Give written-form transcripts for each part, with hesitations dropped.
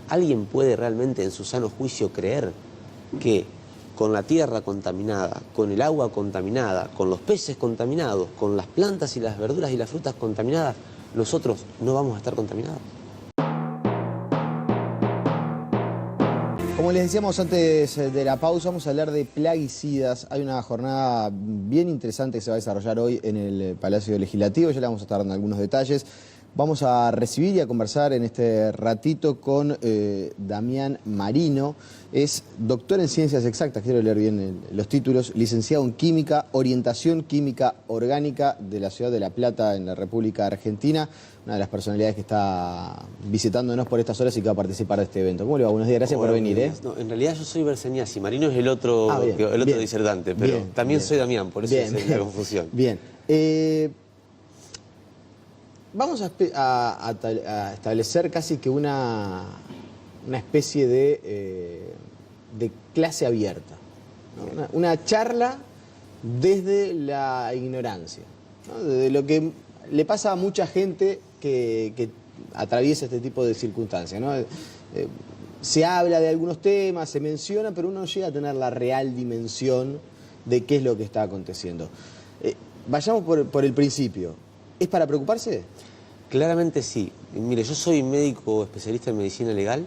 ¿Alguien puede realmente en su sano juicio creer que con la tierra contaminada, con el agua contaminada, con los peces contaminados, con las plantas y las verduras y las frutas contaminadas, nosotros no vamos a estar contaminados? Como les decíamos antes de la pausa, vamos a hablar de plaguicidas. Hay una jornada bien interesante que se va a desarrollar hoy en el Palacio Legislativo. Ya le vamos a estar dando algunos detalles. Vamos a recibir y a conversar en este ratito con Damián Marino. Es doctor en Ciencias Exactas, quiero leer bien los títulos, licenciado en Química, Orientación Química Orgánica de la ciudad de La Plata, en la República Argentina. Una de las personalidades que está visitándonos por estas horas y que va a participar de este evento. ¿Cómo le va? Buenos días, gracias por venir. No, en realidad yo soy Berseniasi, Marino es el otro, disertante, pero también soy Damián, por eso es la confusión. Bien. Vamos a establecer casi que una especie de clase abierta, ¿no? Una charla desde la ignorancia, ¿no? De lo que le pasa a mucha gente que atraviesa este tipo de circunstancias, ¿no? Se habla de algunos temas, se menciona, pero uno no llega a tener la real dimensión de qué es lo que está aconteciendo. Vayamos por el principio. ¿Es para preocuparse? Claramente sí. Mire, yo soy médico especialista en medicina legal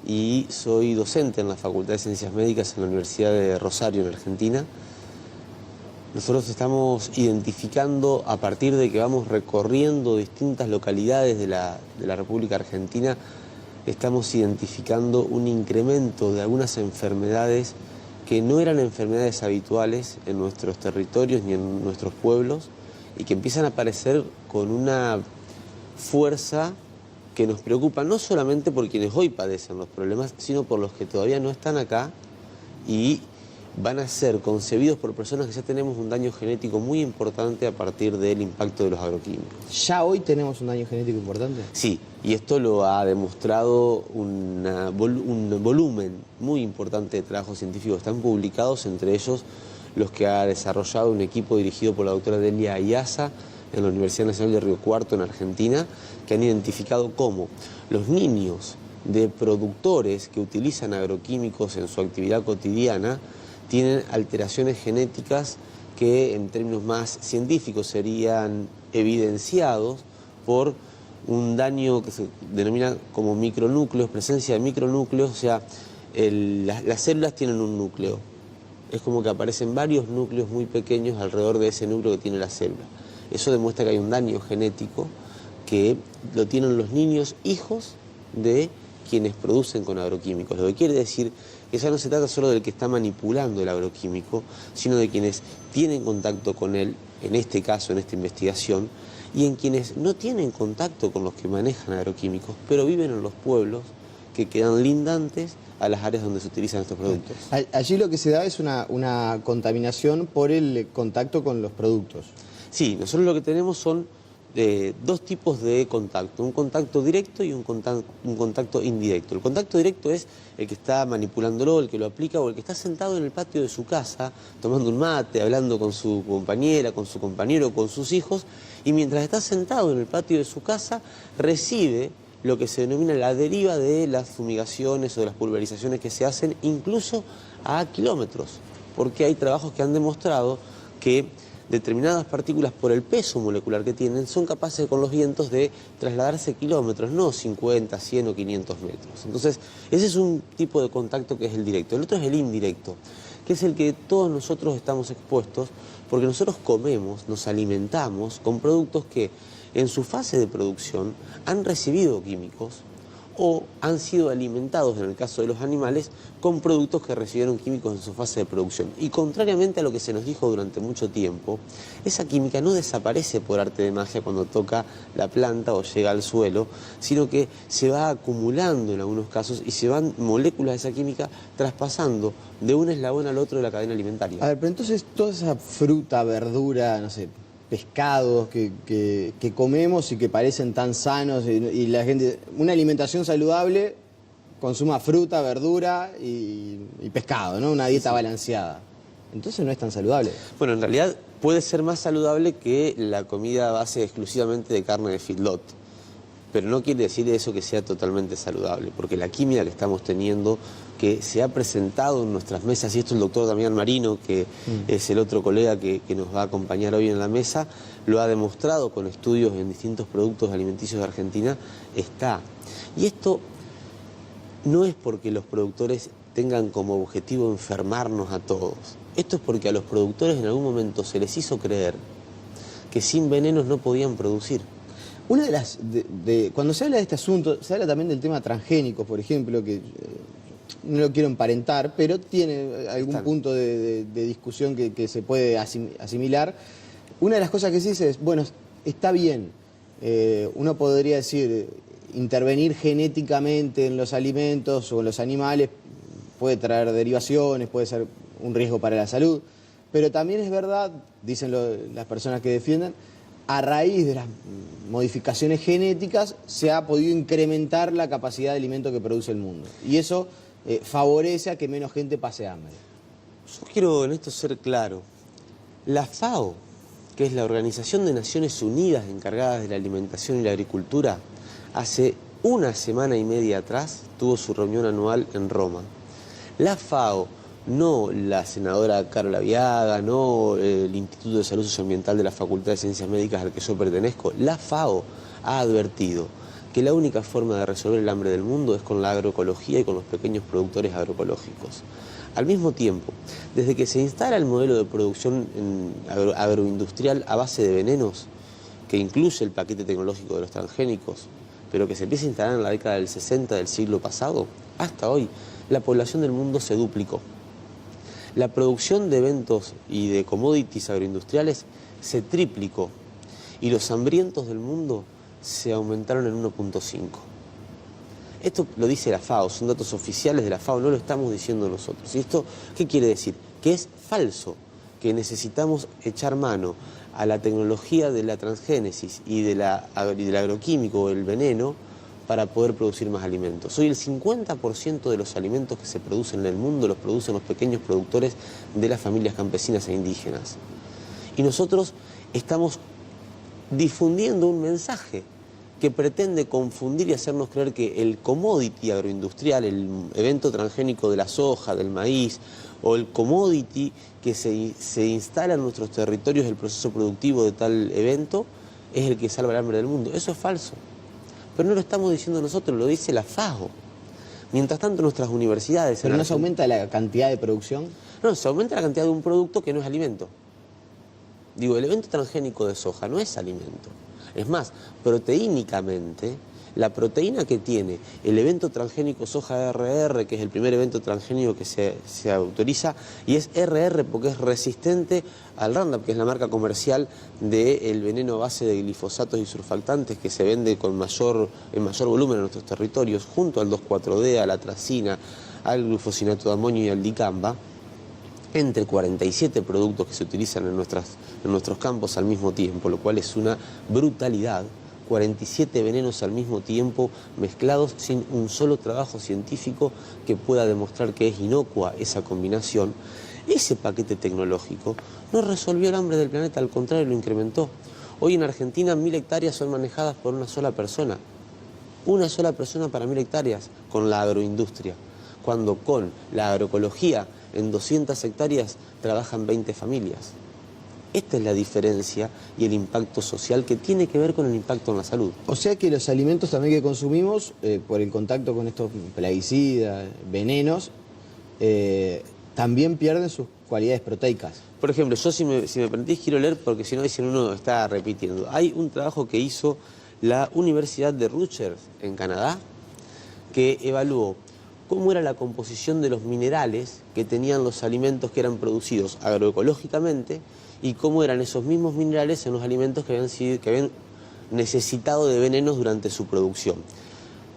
y soy docente en la Facultad de Ciencias Médicas en la Universidad de Rosario, en Argentina. Nosotros estamos identificando, a partir de que vamos recorriendo distintas localidades de la República Argentina, estamos identificando un incremento de algunas enfermedades que no eran enfermedades habituales en nuestros territorios ni en nuestros pueblos y que empiezan a aparecer con una fuerza que nos preocupa no solamente por quienes hoy padecen los problemas, sino por los que todavía no están acá y van a ser concebidos por personas que ya tenemos un daño genético muy importante a partir del impacto de los agroquímicos. ¿Ya hoy tenemos un daño genético importante? Sí, y esto lo ha demostrado un volumen muy importante de trabajos científicos que están publicados, entre ellos los que ha desarrollado un equipo dirigido por la doctora Delia Ayaza en la Universidad Nacional de Río Cuarto, en Argentina, que han identificado cómo los niños de productores que utilizan agroquímicos en su actividad cotidiana tienen alteraciones genéticas que en términos más científicos serían evidenciados por un daño que se denomina como micronúcleos, presencia de micronúcleos, o sea, las células tienen un núcleo. Es como que aparecen varios núcleos muy pequeños alrededor de ese núcleo que tiene la célula. Eso demuestra que hay un daño genético que lo tienen los niños hijos de quienes producen con agroquímicos. Lo que quiere decir que ya no se trata solo del que está manipulando el agroquímico, sino de quienes tienen contacto con él, en este caso, en esta investigación, y en quienes no tienen contacto con los que manejan agroquímicos, pero viven en los pueblos que quedan lindantes a las áreas donde se utilizan estos productos. Allí lo que se da es una contaminación por el contacto con los productos. Sí, nosotros lo que tenemos son dos tipos de contacto, un contacto directo y un contacto indirecto. El contacto directo es el que está manipulándolo, el que lo aplica o el que está sentado en el patio de su casa, tomando un mate, hablando con su compañera, con su compañero, con sus hijos, y mientras está sentado en el patio de su casa, recibe lo que se denomina la deriva de las fumigaciones o de las pulverizaciones que se hacen incluso a kilómetros, porque hay trabajos que han demostrado que determinadas partículas, por el peso molecular que tienen, son capaces con los vientos de trasladarse kilómetros, no 50, 100 o 500 metros. Entonces, ese es un tipo de contacto que es el directo. El otro es el indirecto, que es el que todos nosotros estamos expuestos porque nosotros comemos, nos alimentamos con productos que en su fase de producción han recibido químicos o han sido alimentados, en el caso de los animales, con productos que recibieron químicos en su fase de producción. Y contrariamente a lo que se nos dijo durante mucho tiempo, esa química no desaparece por arte de magia cuando toca la planta o llega al suelo, sino que se va acumulando en algunos casos y se van moléculas de esa química traspasando de un eslabón al otro de la cadena alimentaria. A ver, pero entonces toda esa fruta, verdura, no sé, pescados que comemos y que parecen tan sanos y la gente, una alimentación saludable, consuma fruta, verdura y pescado, ¿no? Una dieta balanceada. Entonces no es tan saludable. Bueno, en realidad puede ser más saludable que la comida a base exclusivamente de carne de feedlot. Pero no quiere decir eso que sea totalmente saludable, porque la química que estamos teniendo, que se ha presentado en nuestras mesas, y esto el doctor Damián Marino, que es el otro colega que nos va a acompañar hoy en la mesa, lo ha demostrado con estudios en distintos productos alimenticios de Argentina, está. Y esto no es porque los productores tengan como objetivo enfermarnos a todos. Esto es porque a los productores en algún momento se les hizo creer que sin venenos no podían producir. Una de las... cuando se habla de este asunto, se habla también del tema transgénico, por ejemplo, que no lo quiero emparentar, pero tiene algún punto de discusión que se puede asimilar. Una de las cosas que se dice es, bueno, está bien, uno podría decir, intervenir genéticamente en los alimentos o en los animales puede traer derivaciones, puede ser un riesgo para la salud, pero también es verdad, dicen las personas que defienden, a raíz de las modificaciones genéticas se ha podido incrementar la capacidad de alimento que produce el mundo. Y eso favorece a que menos gente pase hambre. Yo quiero en esto ser claro. La FAO, que es la Organización de Naciones Unidas encargada de la alimentación y la agricultura, hace una semana y media atrás tuvo su reunión anual en Roma. La FAO, no la senadora Carola Viaga, no el Instituto de Salud Socioambiental de la Facultad de Ciencias Médicas al que yo pertenezco, la FAO ha advertido que la única forma de resolver el hambre del mundo es con la agroecología y con los pequeños productores agroecológicos. Al mismo tiempo, desde que se instala el modelo de producción agroindustrial a base de venenos, que incluye el paquete tecnológico de los transgénicos, pero que se empieza a instalar en la década del 60 del siglo pasado, hasta hoy, la población del mundo se duplicó. La producción de eventos y de commodities agroindustriales se triplicó y los hambrientos del mundo se aumentaron en 1.5. Esto lo dice la FAO, son datos oficiales de la FAO, no lo estamos diciendo nosotros. ¿Y esto qué quiere decir? Que es falso, que necesitamos echar mano a la tecnología de la transgénesis y del agroquímico, el veneno, para poder producir más alimentos. Hoy el 50% de los alimentos que se producen en el mundo los producen los pequeños productores de las familias campesinas e indígenas. Y nosotros estamos difundiendo un mensaje que pretende confundir y hacernos creer que el commodity agroindustrial, el evento transgénico de la soja, del maíz, o el commodity que se instala en nuestros territorios del proceso productivo de tal evento, es el que salva el hambre del mundo. Eso es falso. Pero no lo estamos diciendo nosotros, lo dice la FAO. Mientras tanto, nuestras universidades... ¿Pero no se aumenta la cantidad de producción? No, se aumenta la cantidad de un producto que no es alimento. Digo, el evento transgénico de soja no es alimento. Es más, proteínicamente, la proteína que tiene el evento transgénico soja RR, que es el primer evento transgénico que se autoriza, y es RR porque es resistente al Roundup, que es la marca comercial del veneno a base de glifosatos y surfactantes que se vende en mayor volumen en nuestros territorios, junto al 2,4-D, a la atracina, al glufosinato de amonio y al dicamba, entre 47 productos que se utilizan en nuestros campos al mismo tiempo, lo cual es una brutalidad. 47 venenos al mismo tiempo mezclados sin un solo trabajo científico que pueda demostrar que es inocua esa combinación. Ese paquete tecnológico no resolvió el hambre del planeta, al contrario, lo incrementó. Hoy en Argentina 1000 hectáreas son manejadas por una sola persona. Una sola persona para 1000 hectáreas con la agroindustria. Cuando con la agroecología en 200 hectáreas trabajan 20 familias. Esta es la diferencia y el impacto social que tiene que ver con el impacto en la salud. O sea que los alimentos también que consumimos, por el contacto con estos plaguicidas, venenos, también pierden sus cualidades proteicas. Por ejemplo, yo si me permitís quiero leer porque si no dicen uno está repitiendo. Hay un trabajo que hizo la Universidad de Rutgers en Canadá que evaluó cómo era la composición de los minerales que tenían los alimentos que eran producidos agroecológicamente y cómo eran esos mismos minerales en los alimentos que habían necesitado de venenos durante su producción.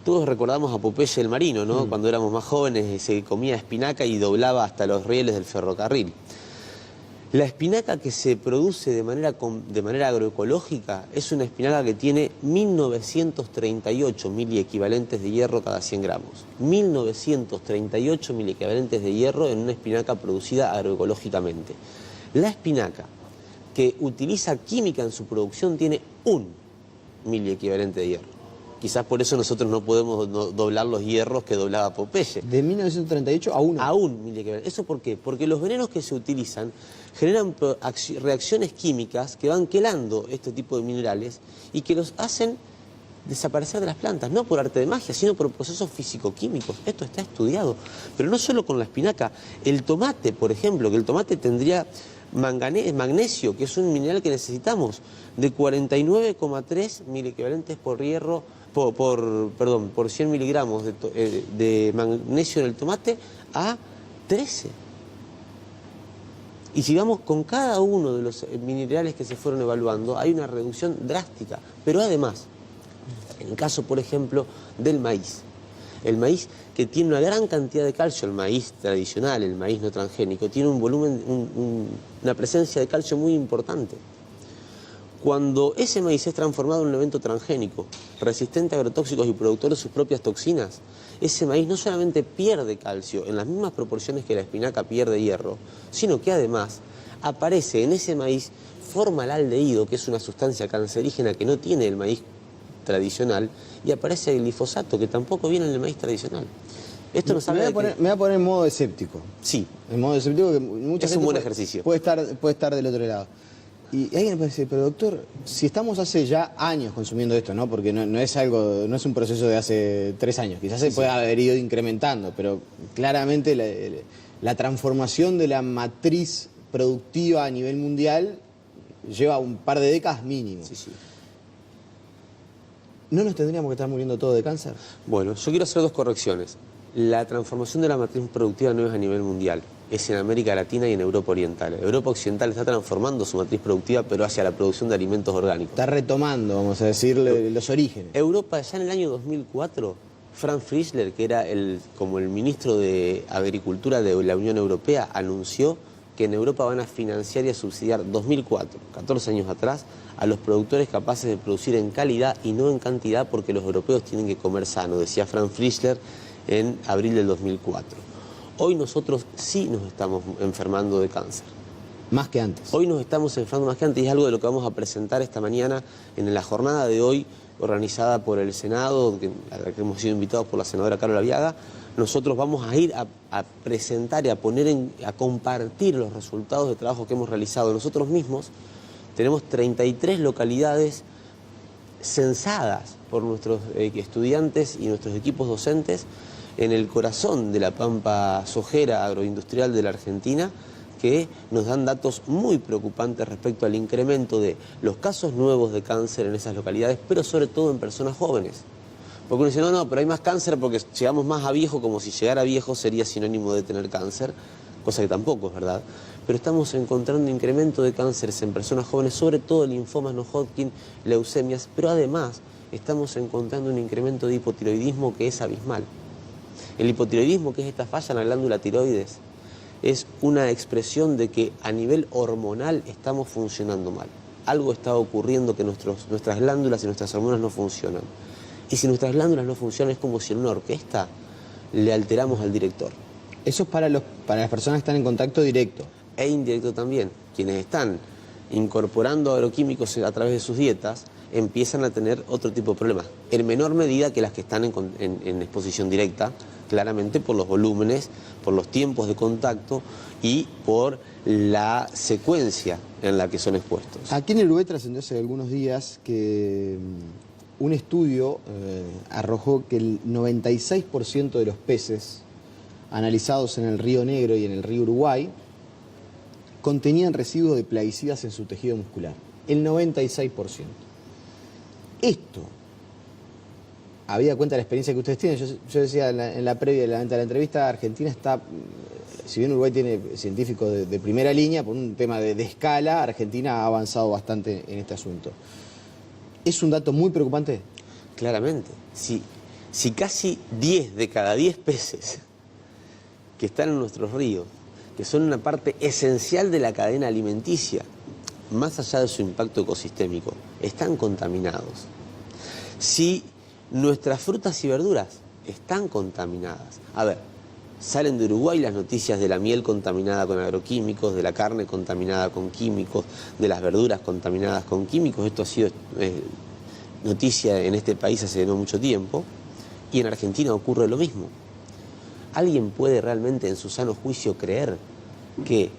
Todos recordamos a Popeye el Marino, ¿no? Cuando éramos más jóvenes se comía espinaca y doblaba hasta los rieles del ferrocarril. La espinaca que se produce de manera agroecológica es una espinaca que tiene 1938 miliequivalentes de hierro cada 100 gramos. 1938 miliequivalentes de hierro en una espinaca producida agroecológicamente. La espinaca que utiliza química en su producción tiene 1 miliequivalente de hierro. Quizás por eso nosotros no podemos doblar los hierros que doblaba Popeye. De 1938 a 1. A 1 miliequivalente. ¿Eso por qué? Porque los venenos que se utilizan generan reacciones químicas que van quelando este tipo de minerales y que los hacen desaparecer de las plantas, no por arte de magia, sino por procesos físico-químicos. Esto está estudiado. Pero no solo con la espinaca. El tomate, por ejemplo, que el tomate tendría magnesio, que es un mineral que necesitamos, de 49,3 miliequivalentes por hierro, por 100 miligramos de magnesio en el tomate a 13. Y si vamos con cada uno de los minerales que se fueron evaluando, hay una reducción drástica. Pero además, en el caso, por ejemplo, del maíz. El maíz, que tiene una gran cantidad de calcio, el maíz tradicional, el maíz no transgénico, tiene un volumen, una presencia de calcio muy importante. Cuando ese maíz es transformado en un elemento transgénico, resistente a agrotóxicos y productor de sus propias toxinas, ese maíz no solamente pierde calcio en las mismas proporciones que la espinaca pierde hierro, sino que además aparece en ese maíz formaldehído, que es una sustancia cancerígena que no tiene el maíz tradicional, y aparece el glifosato, que tampoco viene en el maíz tradicional. Esto nos habla me voy a poner en modo escéptico. Sí. En modo escéptico, que mucha Es gente un buen ejercicio. puede estar del otro lado. Y alguien me dice, pero doctor, si estamos hace ya años consumiendo esto, ¿no? Porque no es un proceso de hace 3 años, quizás se puede haber ido incrementando, pero claramente la transformación de la matriz productiva a nivel mundial lleva un par de décadas mínimo. Sí, sí. ¿No nos tendríamos que estar muriendo todos de cáncer? Bueno, yo quiero hacer 2 correcciones. La transformación de la matriz productiva no es a nivel mundial, es en América Latina y en Europa Oriental. Europa Occidental está transformando su matriz productiva, pero hacia la producción de alimentos orgánicos. Está retomando, vamos a decirle, los orígenes. Europa, ya en el año 2004, Frank Fischler, que era como el ministro de Agricultura de la Unión Europea, anunció que en Europa van a financiar y a subsidiar 2004, 14 años atrás, a los productores capaces de producir en calidad y no en cantidad, porque los europeos tienen que comer sano, decía Frank Fischler en abril del 2004. Hoy nosotros sí nos estamos enfermando de cáncer. Más que antes. Hoy nos estamos enfermando más que antes, y es algo de lo que vamos a presentar esta mañana en la jornada de hoy, organizada por el Senado, a la que hemos sido invitados por la senadora Carola Viaga. Nosotros vamos a ir a presentar y a compartir los resultados de trabajo que hemos realizado nosotros mismos. Tenemos 33 localidades censadas por nuestros estudiantes y nuestros equipos docentes en el corazón de la pampa sojera agroindustrial de la Argentina, que nos dan datos muy preocupantes respecto al incremento de los casos nuevos de cáncer en esas localidades, pero sobre todo en personas jóvenes. Porque uno dice, no, pero hay más cáncer porque llegamos más a viejo, como si llegar a viejo sería sinónimo de tener cáncer, cosa que tampoco es verdad. Pero estamos encontrando incremento de cánceres en personas jóvenes, sobre todo linfomas no Hodgkin, leucemias, pero además estamos encontrando un incremento de hipotiroidismo que es abismal. El hipotiroidismo, que es esta falla en la glándula tiroides, es una expresión de que a nivel hormonal estamos funcionando mal. Algo está ocurriendo, que nuestras glándulas y nuestras hormonas no funcionan. Y si nuestras glándulas no funcionan, es como si en una orquesta le alteramos al director. Eso es para las personas que están en contacto directo. E indirecto también. Quienes están incorporando agroquímicos a través de sus dietas empiezan a tener otro tipo de problemas, en menor medida que las que están en exposición directa, claramente por los volúmenes, por los tiempos de contacto y por la secuencia en la que son expuestos. Aquí en el Uruguay trascendió hace algunos días que un estudio arrojó que el 96% de los peces analizados en el Río Negro y en el Río Uruguay contenían residuos de plaguicidas en su tejido muscular. El 96%. Esto, habida cuenta de la experiencia que ustedes tienen, yo decía en la previa de la entrevista, Argentina está, si bien Uruguay tiene científicos de primera línea, por un tema de escala, Argentina ha avanzado bastante en este asunto. ¿Es un dato muy preocupante? Claramente. Si casi 10 de cada 10 peces que están en nuestros ríos, que son una parte esencial de la cadena alimenticia, más allá de su impacto ecosistémico, están contaminados. Si nuestras frutas y verduras están contaminadas, a ver, salen de Uruguay las noticias de la miel contaminada con agroquímicos, de la carne contaminada con químicos, de las verduras contaminadas con químicos. Esto ha sido noticia en este país hace no mucho tiempo, y en Argentina ocurre lo mismo. ¿Alguien puede realmente en su sano juicio creer que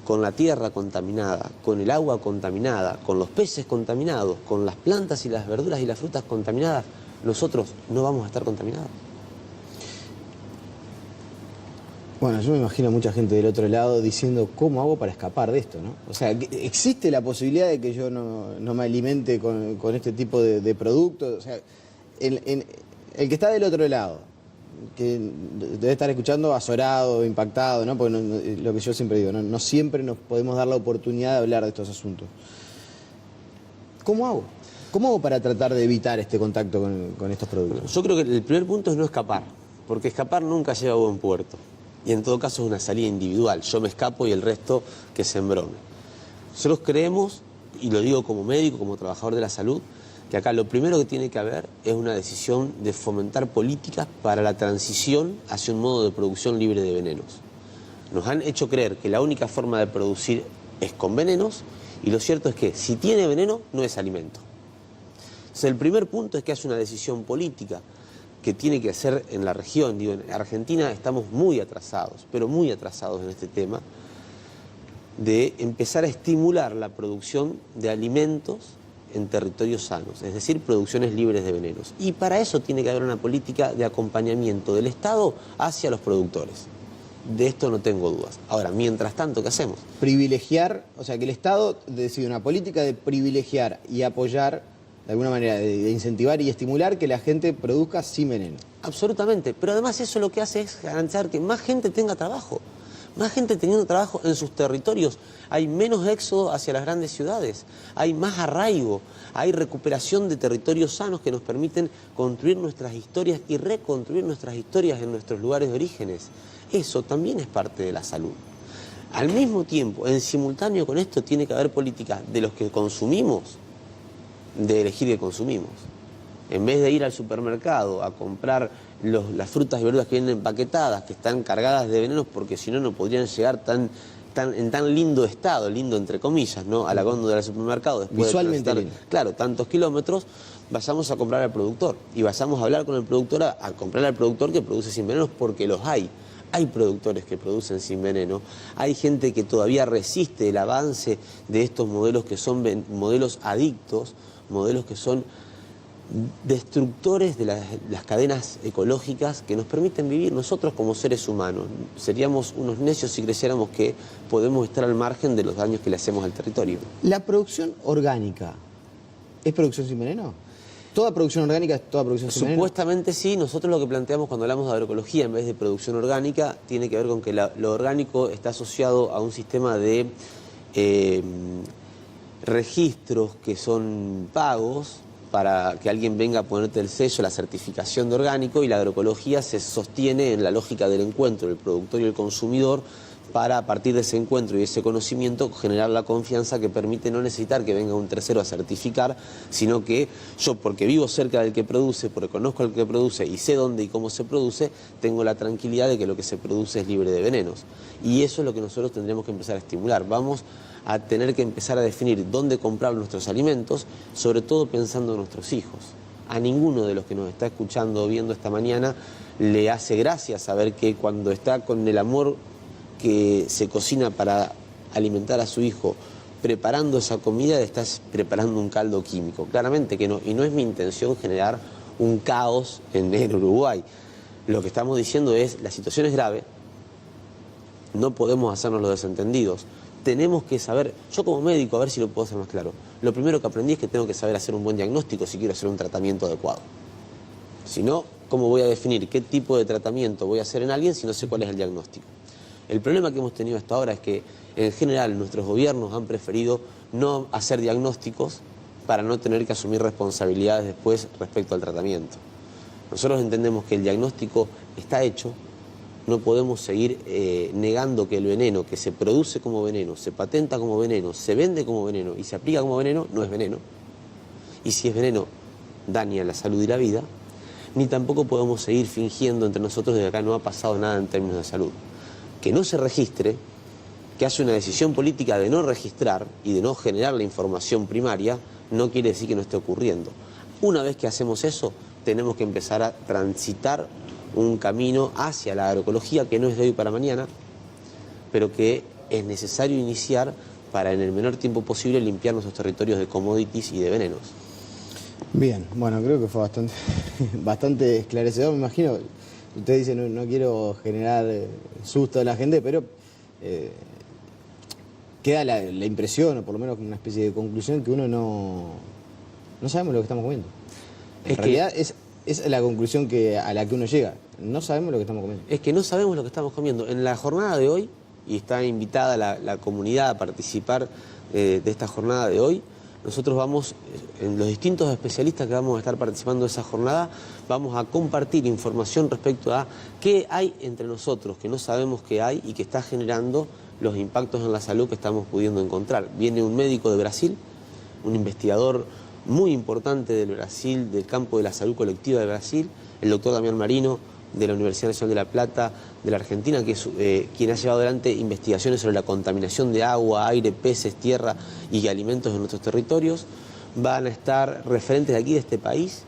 con la tierra contaminada, con el agua contaminada, con los peces contaminados, con las plantas y las verduras y las frutas contaminadas, nosotros no vamos a estar contaminados? Bueno, yo me imagino a mucha gente del otro lado diciendo, ¿cómo hago para escapar de esto, no? O sea, ¿existe la posibilidad de que yo no me alimente con este tipo de productos? O sea, el que está del otro lado, que debe estar escuchando azorado, impactado, ¿no? Porque lo que yo siempre digo, no siempre nos podemos dar la oportunidad de hablar de estos asuntos. ¿Cómo hago? ¿Cómo hago para tratar de evitar este contacto con estos productos? Yo creo que el primer punto es no escapar, porque escapar nunca lleva a buen puerto. Y en todo caso es una salida individual. Yo me escapo y el resto que se embrome. Nosotros creemos, y lo digo como médico, como trabajador de la salud, que acá lo primero que tiene que haber es una decisión de fomentar políticas para la transición hacia un modo de producción libre de venenos. Nos han hecho creer que la única forma de producir es con venenos, y lo cierto es que si tiene veneno no es alimento. Entonces el primer punto es que hace una decisión política que tiene que hacer en la región. Digo, en Argentina estamos muy atrasados, pero muy atrasados en este tema, de empezar a estimular la producción de alimentos en territorios sanos, es decir, producciones libres de venenos. Y para eso tiene que haber una política de acompañamiento del Estado hacia los productores. De esto no tengo dudas. Ahora, mientras tanto, ¿qué hacemos? Privilegiar, o sea, que el Estado decide una política de privilegiar y apoyar, de alguna manera, de incentivar y estimular que la gente produzca sin veneno. Absolutamente, pero además eso lo que hace es garantizar que más gente tenga trabajo. Más gente teniendo trabajo en sus territorios, hay menos éxodo hacia las grandes ciudades, hay más arraigo, hay recuperación de territorios sanos que nos permiten construir nuestras historias y reconstruir nuestras historias en nuestros lugares de orígenes. Eso también es parte de la salud. Al mismo tiempo, en simultáneo con esto, tiene que haber políticas de los que consumimos, de elegir qué consumimos. En vez de ir al supermercado a comprar las frutas y verduras que vienen empaquetadas, que están cargadas de venenos, porque si no, no podrían llegar en tan lindo estado, lindo entre comillas, ¿no?, a la góndola del supermercado. Después visualmente de transitar, claro, tantos kilómetros, vayamos a comprar al productor. Y vayamos a hablar con el productor, a comprar al productor que produce sin venenos, porque los hay. Hay productores que producen sin veneno, hay gente que todavía resiste el avance de estos modelos que son modelos adictos, modelos que son destructores de las cadenas ecológicas que nos permiten vivir. Nosotros como seres humanos seríamos unos necios si creyéramos que podemos estar al margen de los daños que le hacemos al territorio. ¿La producción orgánica es producción sin veneno? ¿Toda producción orgánica es toda producción sin veneno? Supuestamente sí. Nosotros lo que planteamos cuando hablamos de agroecología en vez de producción orgánica tiene que ver con que lo orgánico está asociado a un sistema de registros que son pagos para que alguien venga a ponerte el sello, la certificación de orgánico, y la agroecología se sostiene en la lógica del encuentro del productor y el consumidor para, a partir de ese encuentro y ese conocimiento, generar la confianza que permite no necesitar que venga un tercero a certificar, sino que yo, porque vivo cerca del que produce, porque conozco al que produce y sé dónde y cómo se produce, tengo la tranquilidad de que lo que se produce es libre de venenos. Y eso es lo que nosotros tendremos que empezar a estimular. Vamos a tener que empezar a definir dónde comprar nuestros alimentos, sobre todo pensando en nuestros hijos. A ninguno de los que nos está escuchando o viendo esta mañana le hace gracia saber que cuando está con el amor que se cocina para alimentar a su hijo, preparando esa comida, estás preparando un caldo químico. Claramente que no, y no es mi intención generar un caos en Uruguay. Lo que estamos diciendo es, la situación es grave, no podemos hacernos los desentendidos. Tenemos que saber, yo como médico, a ver si lo puedo hacer más claro, lo primero que aprendí es que tengo que saber hacer un buen diagnóstico si quiero hacer un tratamiento adecuado. Si no, ¿cómo voy a definir qué tipo de tratamiento voy a hacer en alguien si no sé cuál es el diagnóstico? El problema que hemos tenido hasta ahora es que, en general, nuestros gobiernos han preferido no hacer diagnósticos para no tener que asumir responsabilidades después respecto al tratamiento. Nosotros entendemos que el diagnóstico está hecho, no podemos seguir negando que el veneno que se produce como veneno, se patenta como veneno, se vende como veneno y se aplica como veneno, no es veneno. Y si es veneno, daña la salud y la vida, ni tampoco podemos seguir fingiendo entre nosotros de que acá no ha pasado nada en términos de salud. Que no se registre, que hace una decisión política de no registrar y de no generar la información primaria, no quiere decir que no esté ocurriendo. Una vez que hacemos eso, tenemos que empezar a transitar un camino hacia la agroecología que no es de hoy para mañana, pero que es necesario iniciar para en el menor tiempo posible limpiar nuestros territorios de commodities y de venenos. Bien, bueno, creo que fue bastante esclarecedor, me imagino. Usted dice, no quiero generar susto a la gente, pero queda la impresión, o por lo menos una especie de conclusión, que uno no sabemos lo que estamos comiendo. En realidad es la conclusión a la que uno llega. No sabemos lo que estamos comiendo. Es que no sabemos lo que estamos comiendo. En la jornada de hoy, y está invitada la comunidad a participar de esta jornada de hoy, nosotros vamos, en los distintos especialistas que vamos a estar participando de esa jornada, vamos a compartir información respecto a qué hay entre nosotros que no sabemos qué hay y que está generando los impactos en la salud que estamos pudiendo encontrar. Viene un médico de Brasil, un investigador muy importante del Brasil, del campo de la salud colectiva de Brasil, el doctor Damián Marino, de la Universidad Nacional de La Plata, de la Argentina, que es quien ha llevado adelante investigaciones sobre la contaminación de agua, aire, peces, tierra y alimentos en nuestros territorios. Van a estar referentes de aquí, de este país.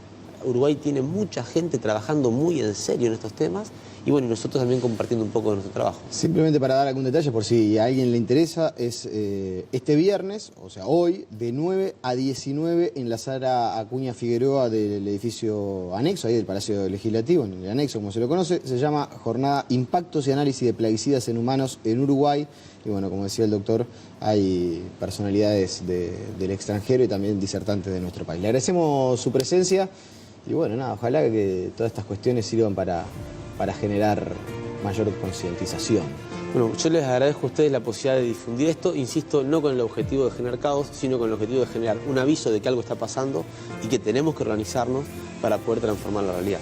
Uruguay tiene mucha gente trabajando muy en serio en estos temas y bueno, nosotros también compartiendo un poco de nuestro trabajo. Simplemente para dar algún detalle, por si a alguien le interesa, es este viernes, o sea hoy, de 9 a 19 en la sala Acuña Figueroa del edificio anexo, ahí del Palacio Legislativo, en el anexo como se lo conoce, se llama Jornada Impactos y Análisis de Plaguicidas en Humanos en Uruguay. Y bueno, como decía el doctor, hay personalidades del extranjero y también disertantes de nuestro país. Le agradecemos su presencia y bueno, nada, ojalá que todas estas cuestiones sirvan para generar mayor concientización. Bueno, yo les agradezco a ustedes la posibilidad de difundir esto, insisto, no con el objetivo de generar caos, sino con el objetivo de generar un aviso de que algo está pasando y que tenemos que organizarnos para poder transformar la realidad.